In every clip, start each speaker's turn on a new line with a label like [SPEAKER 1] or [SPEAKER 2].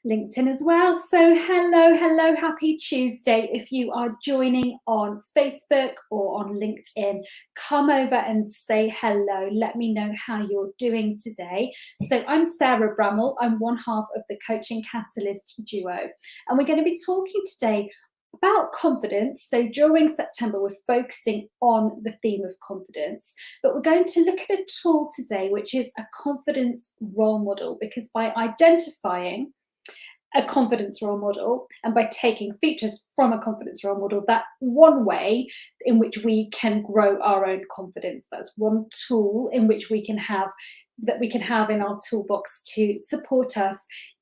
[SPEAKER 1] LinkedIn as well. So hello, happy Tuesday. If you are joining on Facebook or on LinkedIn, come over and say hello. Let me know how you're doing today. So I'm Sarah Bramall. I'm one half of the Coaching Catalyst duo, and we're going to be talking today about confidence. So during September, we're focusing on the theme of confidence, but we're going to look at a tool today, which is a confidence role model, because by identifying a confidence role model and by taking features from a confidence role model, that's one way in which we can grow our own confidence. That's one tool in which we can have in our toolbox to support us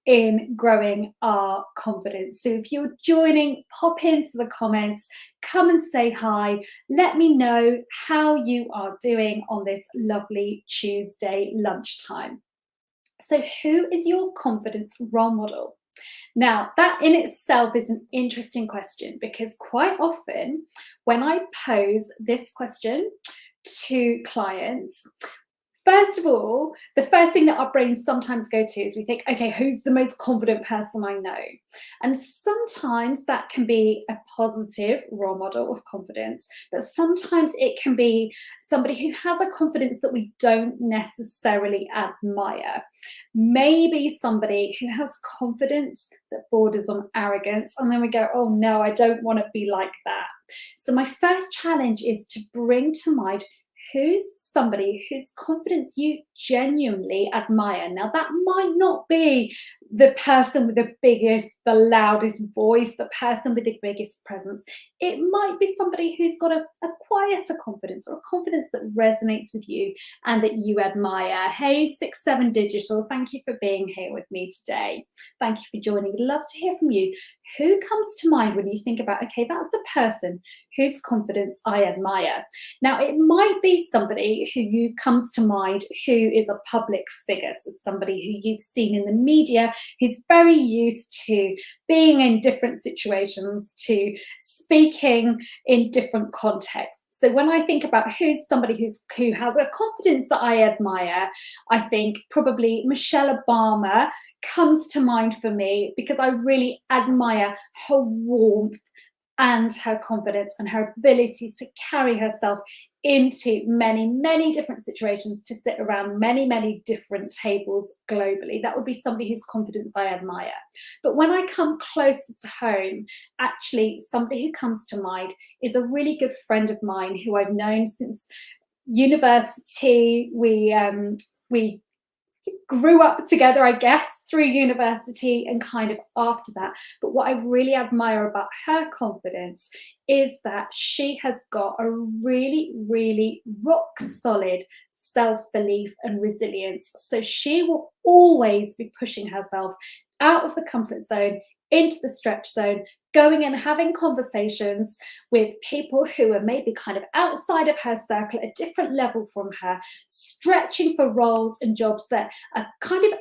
[SPEAKER 1] in growing our confidence. So if you're joining, pop into the comments, come and say hi. Let me know how you are doing on this lovely Tuesday lunchtime. So who is your confidence role model? Now, that in itself is an interesting question, because quite often when I pose this question to clients, first of all, the first thing that our brains sometimes go to is we think, okay, who's the most confident person I know? And sometimes that can be a positive role model of confidence, but sometimes it can be somebody who has a confidence that we don't necessarily admire. Maybe somebody who has confidence that borders on arrogance, and then we go, oh no, I don't want to be like that. So my first challenge is to bring to mind who's somebody whose confidence you genuinely admire. Now, that might not be the person with the biggest, the loudest voice, the person with the biggest presence. It might be somebody who's got a quieter confidence, or a confidence that resonates with you and that you admire. Hey, 67 Digital, thank you for being here with me today. Thank you for joining. I'd love to hear from you. Who comes to mind when you think about, okay, that's a person whose confidence I admire? Now, it might be somebody who comes to mind who is a public figure, so somebody who you've seen in the media, who's very used to being in different situations, to speaking in different contexts. So when I think about who's somebody who has a confidence that I admire, I think probably Michelle Obama comes to mind for me, because I really admire her warmth and her confidence and her ability to carry herself into many, many different situations, to sit around many, many different tables globally. That would be somebody whose confidence I admire. But when I come closer to home, actually somebody who comes to mind is a really good friend of mine who I've known since university. We grew up together, I guess, through university and kind of after that. But what I really admire about her confidence is that she has got a really, really rock solid self-belief and resilience. So she will always be pushing herself out of the comfort zone, into the stretch zone, going and having conversations with people who are maybe kind of outside of her circle, a different level from her, stretching for roles and jobs that are kind of,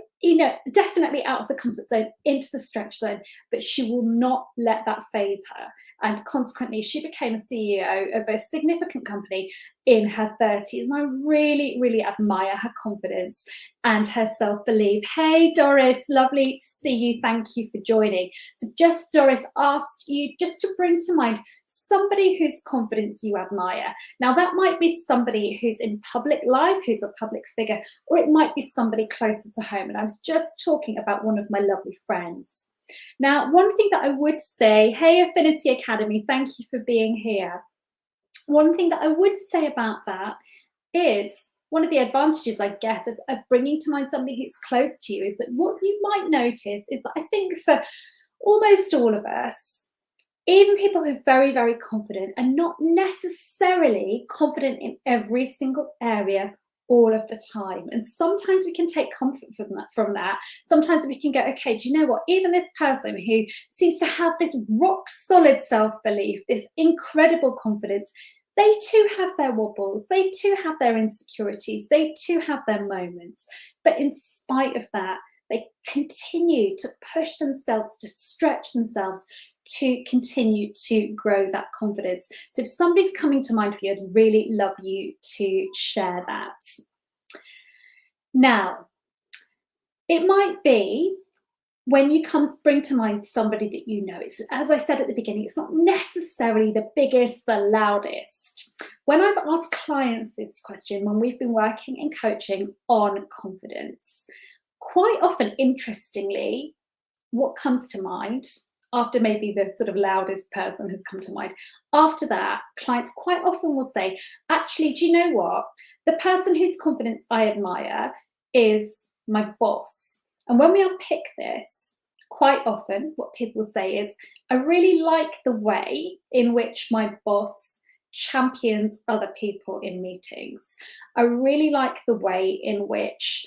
[SPEAKER 1] definitely out of the comfort zone, into the stretch zone, but she will not let that phase her. And consequently, she became a CEO of a significant company in her 30s. And I really, really admire her confidence and her self-belief. Hey, Doris, lovely to see you. Thank you for joining. So just Doris asked you just to bring to mind somebody whose confidence you admire. Now, that might be somebody who's in public life, who's a public figure, or it might be somebody closer to home. And I was just talking about one of my lovely friends. Now, one thing that I would say, hey, Affinity Academy, thank you for being here. One thing that I would say about that is one of the advantages, I guess, of bringing to mind somebody who's close to you is that what you might notice is that I think for almost all of us, even people who are very, very confident are not necessarily confident in every single area all of the time. And sometimes we can take comfort from that. Sometimes we can go, okay, do you know what? Even this person who seems to have this rock solid self-belief, this incredible confidence, they too have their wobbles, they too have their insecurities, they too have their moments. But in spite of that, they continue to push themselves, to stretch themselves, to continue to grow that confidence. So if somebody's coming to mind for you, I'd really love you to share that. Now, it might be when you bring to mind somebody that you know, it's, as I said at the beginning, it's not necessarily the biggest, the loudest. When I've asked clients this question, when we've been working and coaching on confidence, quite often, interestingly, what comes to mind after maybe the sort of loudest person has come to mind, after that, clients quite often will say, actually, do you know what? The person whose confidence I admire is my boss. And when we unpick this, quite often what people say is, I really like the way in which my boss champions other people in meetings. I really like the way in which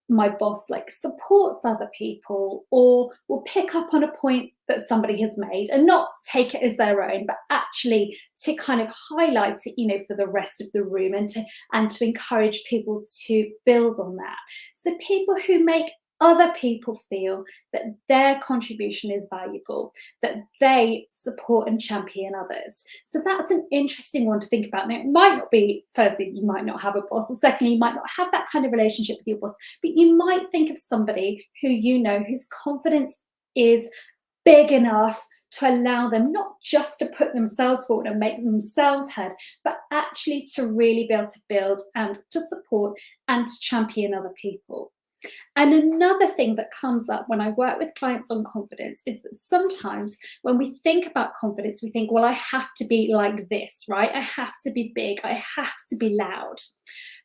[SPEAKER 1] my boss supports other people, or will pick up on a point that somebody has made and not take it as their own, but actually to kind of highlight it, for the rest of the room, and to encourage people to build on that. So people who make other people feel that their contribution is valuable, that they support and champion others. So that's an interesting one to think about. Now, it might not be, firstly, you might not have a boss, or secondly, you might not have that kind of relationship with your boss, but you might think of somebody who you know whose confidence is big enough to allow them not just to put themselves forward and make themselves heard, but actually to really be able to build and to support and to champion other people. And another thing that comes up when I work with clients on confidence is that sometimes when we think about confidence, we think, well, I have to be like this, right? I have to be big, I have to be loud.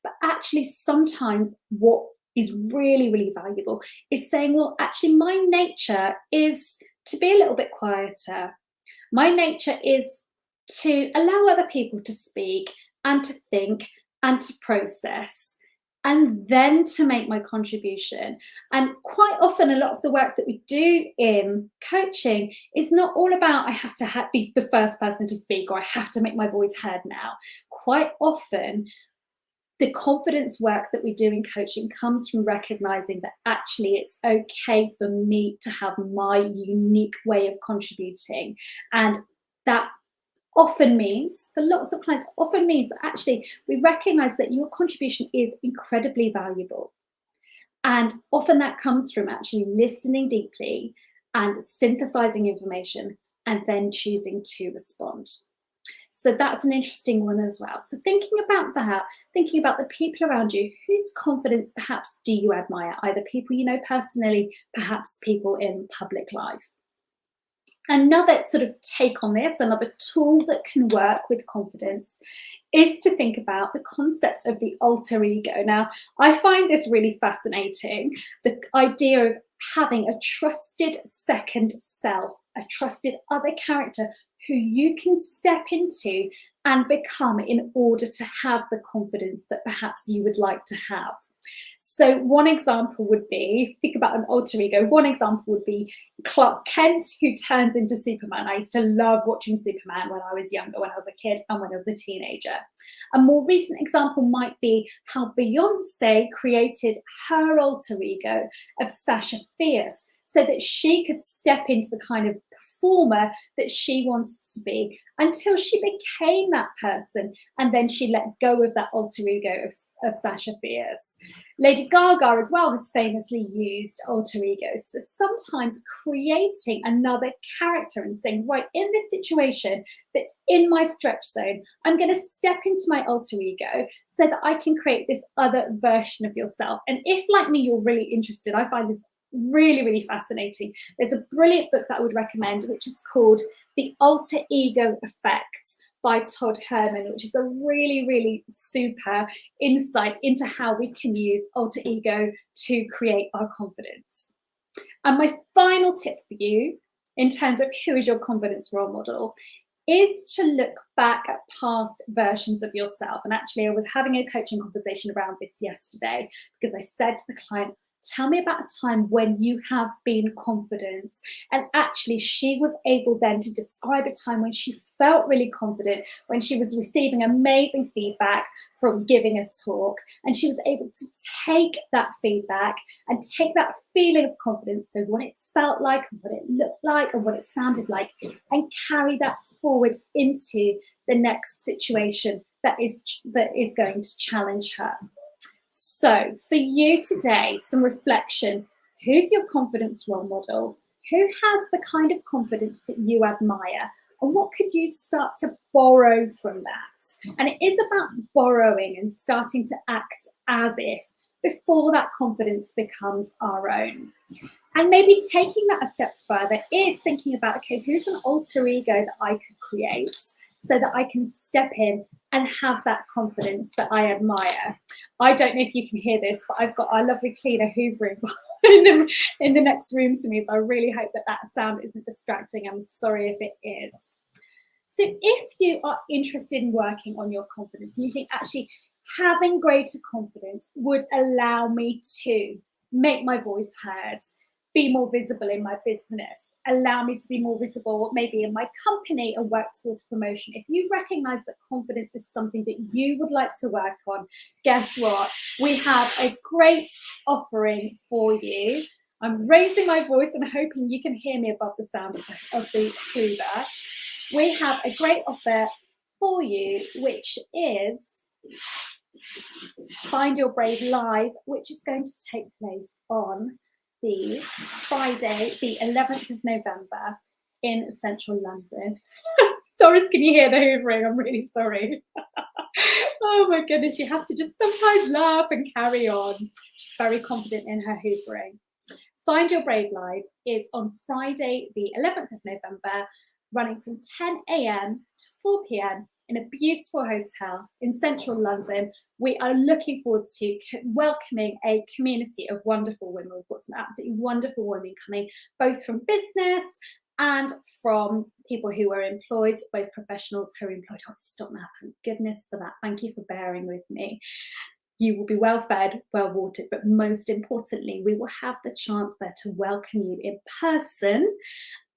[SPEAKER 1] But actually, sometimes what is really, really valuable is saying, well, actually, my nature is to be a little bit quieter. My nature is to allow other people to speak and to think and to process, and then to make my contribution. And quite often, a lot of the work that we do in coaching is not all about, I have to be the first person to speak, or I have to make my voice heard now. Quite often, the confidence work that we do in coaching comes from recognizing that actually it's okay for me to have my unique way of contributing. And that often means, for lots of clients, often means that actually we recognize that your contribution is incredibly valuable. And often that comes from actually listening deeply and synthesizing information and then choosing to respond. So that's an interesting one as well. So thinking about that, thinking about the people around you, whose confidence perhaps do you admire? Either people you know personally, perhaps people in public life. Another sort of take on this, another tool that can work with confidence, is to think about the concept of the alter ego. Now, I find this really fascinating, the idea of having a trusted second self, a trusted other character who you can step into and become in order to have the confidence that perhaps you would like to have. So one example would be, if you think about an alter ego, one example would be Clark Kent, who turns into Superman. I used to love watching Superman when I was younger, when I was a kid and when I was a teenager. A more recent example might be how Beyonce created her alter ego of Sasha Fierce, so that she could step into the kind of performer that she wanted to be, until she became that person, and then she let go of that alter ego of Sasha Fierce. Lady Gaga as well has famously used alter egos. So sometimes creating another character and saying, right, in this situation that's in my stretch zone, I'm going to step into my alter ego so that I can create this other version of yourself. And if, like me, you're really interested, I find this really, really fascinating. There's a brilliant book that I would recommend, which is called The Alter Ego Effect by Todd Herman, which is a really, really super insight into how we can use alter ego to create our confidence. And my final tip for you in terms of who is your confidence role model is to look back at past versions of yourself. And actually, I was having a coaching conversation around this yesterday because I said to the client, tell me about a time when you have been confident. And actually, she was able then to describe a time when she felt really confident, when she was receiving amazing feedback from giving a talk. And she was able to take that feedback and take that feeling of confidence, so what it felt like, what it looked like, and what it sounded like, and carry that forward into the next situation that is going to challenge her. So for you today, some reflection. Who's your confidence role model? Who has the kind of confidence that you admire? And what could you start to borrow from that? And it is about borrowing and starting to act as if before that confidence becomes our own. And maybe taking that a step further is thinking about, okay, who's an alter ego that I could create so that I can step in and have that confidence that I admire. I don't know if you can hear this, but I've got our lovely cleaner hoovering in the next room to me, so I really hope that that sound isn't distracting. I'm sorry if it is. So if you are interested in working on your confidence and you think actually having greater confidence would allow me to make my voice heard, be more visible in my business, allow me to be more visible maybe in my company and work towards promotion. If you recognize that confidence is something that you would like to work on, guess what? We have a great offering for you. I'm raising my voice and hoping you can hear me above the sound of the hoover. We have a great offer for you, which is Find Your Brave Live, which is going to take place on the Friday, the 11th of November in central London. Doris, can you hear the hoovering? I'm really sorry. Oh my goodness, you have to just sometimes laugh and carry on. She's very confident in her hoovering. Find Your Brave Live is on Friday, the 11th of November, running from 10 a.m. to 4 p.m. in a beautiful hotel in central London. We are looking forward to welcoming a community of wonderful women. We've got some absolutely wonderful women coming, both from business and from people who are employed, both professionals who are employed. Oh, stop now, thank goodness for that. Thank you for bearing with me. You will be well fed, well watered, but most importantly, we will have the chance there to welcome you in person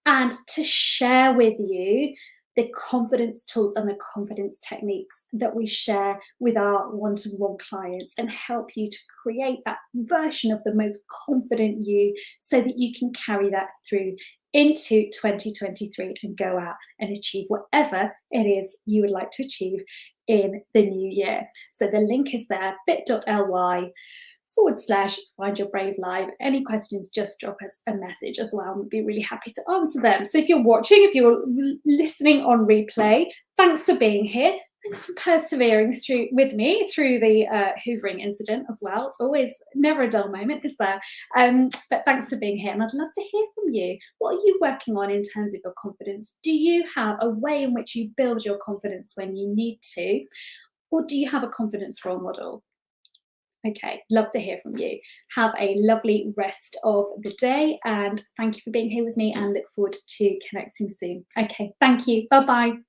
[SPEAKER 1] and to share with you the confidence tools and the confidence techniques that we share with our one-to-one clients and help you to create that version of the most confident you so that you can carry that through into 2023 and go out and achieve whatever it is you would like to achieve in the new year. So the link is there, bit.ly/Find Your Brave Live. Any questions, just drop us a message as well. We'd be really happy to answer them. So if you're watching, if you're listening on replay, thanks for being here. Thanks for persevering with me through the hoovering incident as well. It's always never a dull moment, is there? But thanks for being here, and I'd love to hear from you. What are you working on in terms of your confidence? Do you have a way in which you build your confidence when you need to? Or do you have a confidence role model? Okay, love to hear from you. Have a lovely rest of the day, and thank you for being here with me, and look forward to connecting soon. Okay, thank you. Bye-bye.